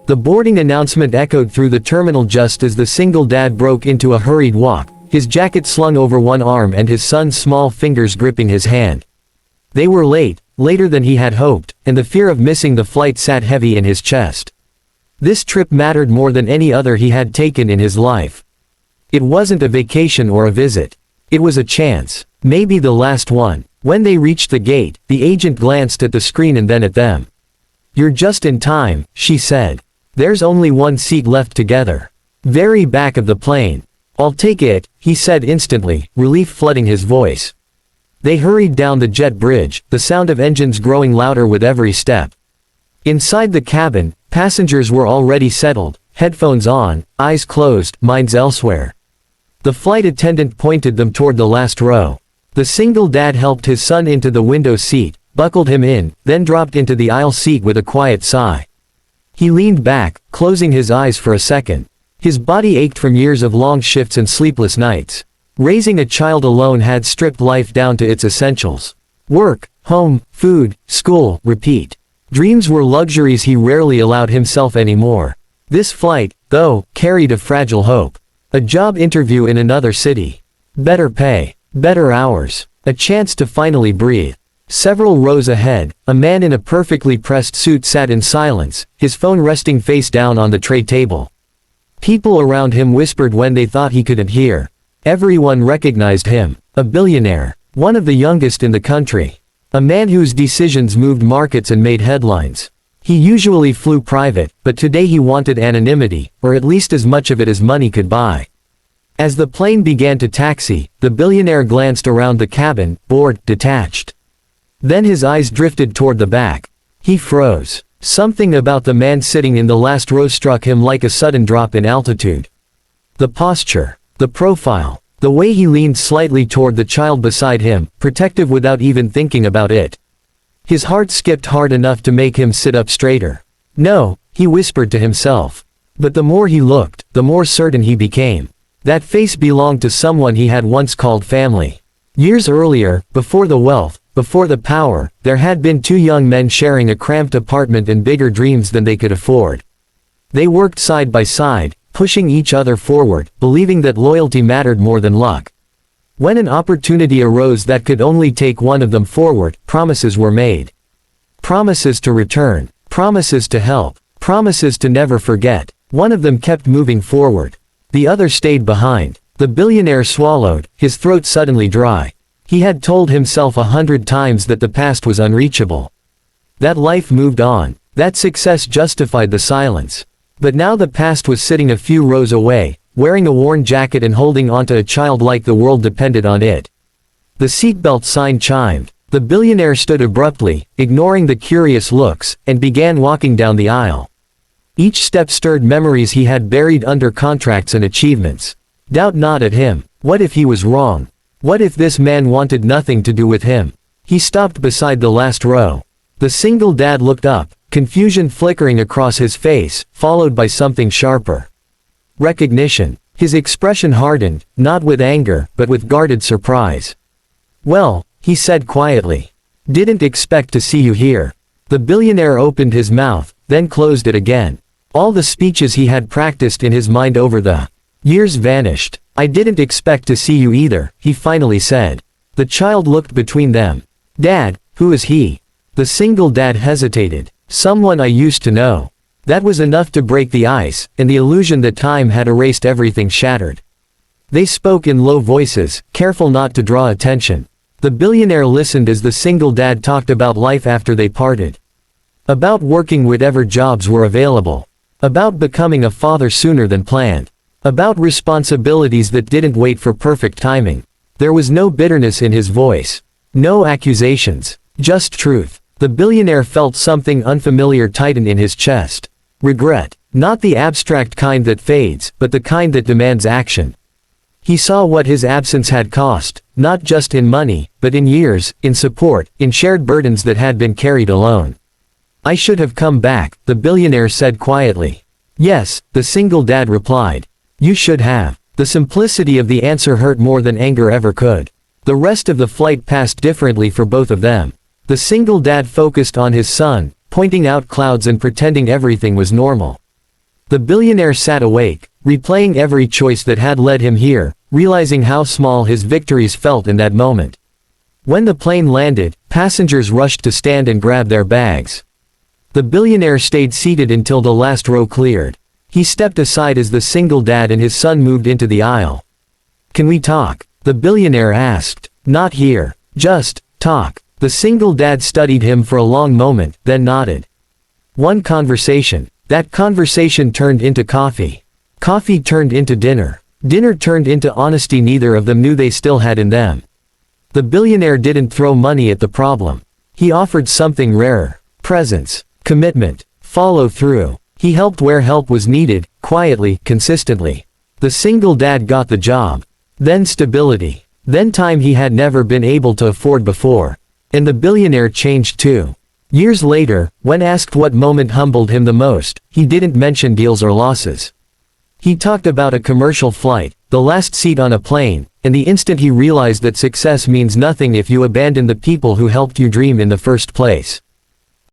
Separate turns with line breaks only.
The boarding announcement echoed through the terminal just as the single dad broke into a hurried walk, his jacket slung over one arm and his son's small fingers gripping his hand. They were late, later than he had hoped, and the fear of missing the flight sat heavy in his chest. This trip mattered more than any other he had taken in his life. It wasn't a vacation or a visit. It was a chance. Maybe the last one. When they reached the gate, the agent glanced at the screen and then at them. "You're just in time," she said. "There's only one seat left together. Very back of the plane." "I'll take it," he said instantly, relief flooding his voice. They hurried down the jet bridge, the sound of engines growing louder with every step. Inside the cabin, passengers were already settled, headphones on, eyes closed, minds elsewhere. The flight attendant pointed them toward the last row. The single dad helped his son into the window seat, buckled him in, then dropped into the aisle seat with a quiet sigh. He leaned back, closing his eyes for a second. His body ached from years of long shifts and sleepless nights. Raising a child alone had stripped life down to its essentials. Work, home, food, school, repeat. Dreams were luxuries he rarely allowed himself anymore. This flight, though, carried a fragile hope. A job interview in another city. Better pay. Better hours. A chance to finally breathe. Several rows ahead, a man in a perfectly pressed suit sat in silence, his phone resting face down on the tray table. People around him whispered when they thought he couldn't hear. Everyone recognized him. A billionaire. One of the youngest in the country. A man whose decisions moved markets and made headlines. He usually flew private, but today he wanted anonymity, or at least as much of it as money could buy. As the plane began to taxi, the billionaire glanced around the cabin, bored, detached. Then his eyes drifted toward the back. He froze. Something about the man sitting in the last row struck him like a sudden drop in altitude. The posture. The profile. The way he leaned slightly toward the child beside him, protective without even thinking about it. His heart skipped hard enough to make him sit up straighter. "No," he whispered to himself. But the more he looked, the more certain he became. That face belonged to someone he had once called family. Years earlier, before the wealth, before the power, there had been two young men sharing a cramped apartment and bigger dreams than they could afford. They worked side by side, pushing each other forward, believing that loyalty mattered more than luck. When an opportunity arose that could only take one of them forward, promises were made. Promises to return. Promises to help. Promises to never forget. One of them kept moving forward. The other stayed behind. The billionaire swallowed, his throat suddenly dry. He had told himself 100 times that the past was unreachable. That life moved on. That success justified the silence. But now the past was sitting a few rows away, wearing a worn jacket and holding onto a child like the world depended on it. The seatbelt sign chimed. The billionaire stood abruptly, ignoring the curious looks, and began walking down the aisle. Each step stirred memories he had buried under contracts and achievements. Doubt gnawed at him. What if he was wrong? What if this man wanted nothing to do with him? He stopped beside the last row. The single dad looked up, confusion flickering across his face, followed by something sharper. Recognition. His expression hardened, not with anger, but with guarded surprise. "Well," he said quietly. "Didn't expect to see you here." The billionaire opened his mouth, then closed it again. All the speeches he had practiced in his mind over the years vanished. "I didn't expect to see you either," he finally said. The child looked between them. "Dad, who is he?" The single dad hesitated. "Someone I used to know." That was enough to break the ice, and the illusion that time had erased everything shattered. They spoke in low voices, careful not to draw attention. The billionaire listened as the single dad talked about life after they parted. About working whatever jobs were available. About becoming a father sooner than planned. About responsibilities that didn't wait for perfect timing. There was no bitterness in his voice. No accusations. Just truth. The billionaire felt something unfamiliar tighten in his chest. Regret. Not the abstract kind that fades, but the kind that demands action. He saw what his absence had cost, not just in money, but in years, in support, in shared burdens that had been carried alone. "I should have come back," the billionaire said quietly. "Yes," the single dad replied. "You should have." The simplicity of the answer hurt more than anger ever could. The rest of the flight passed differently for both of them. The single dad focused on his son, pointing out clouds and pretending everything was normal. The billionaire sat awake, replaying every choice that had led him here, realizing how small his victories felt in that moment. When the plane landed, passengers rushed to stand and grab their bags. The billionaire stayed seated until the last row cleared. He stepped aside as the single dad and his son moved into the aisle. "Can we talk?" the billionaire asked. "Not here. Just talk." The single dad studied him for a long moment, then nodded. One conversation. That conversation turned into coffee. Coffee turned into dinner. Dinner turned into honesty neither of them knew they still had in them. The billionaire didn't throw money at the problem. He offered something rarer. Presence. Commitment. Follow through. He helped where help was needed, quietly, consistently. The single dad got the job. Then stability. Then time he had never been able to afford before. And the billionaire changed too. Years later, when asked what moment humbled him the most, he didn't mention deals or losses. He talked about a commercial flight, the last seat on a plane, and the instant he realized that success means nothing if you abandon the people who helped you dream in the first place.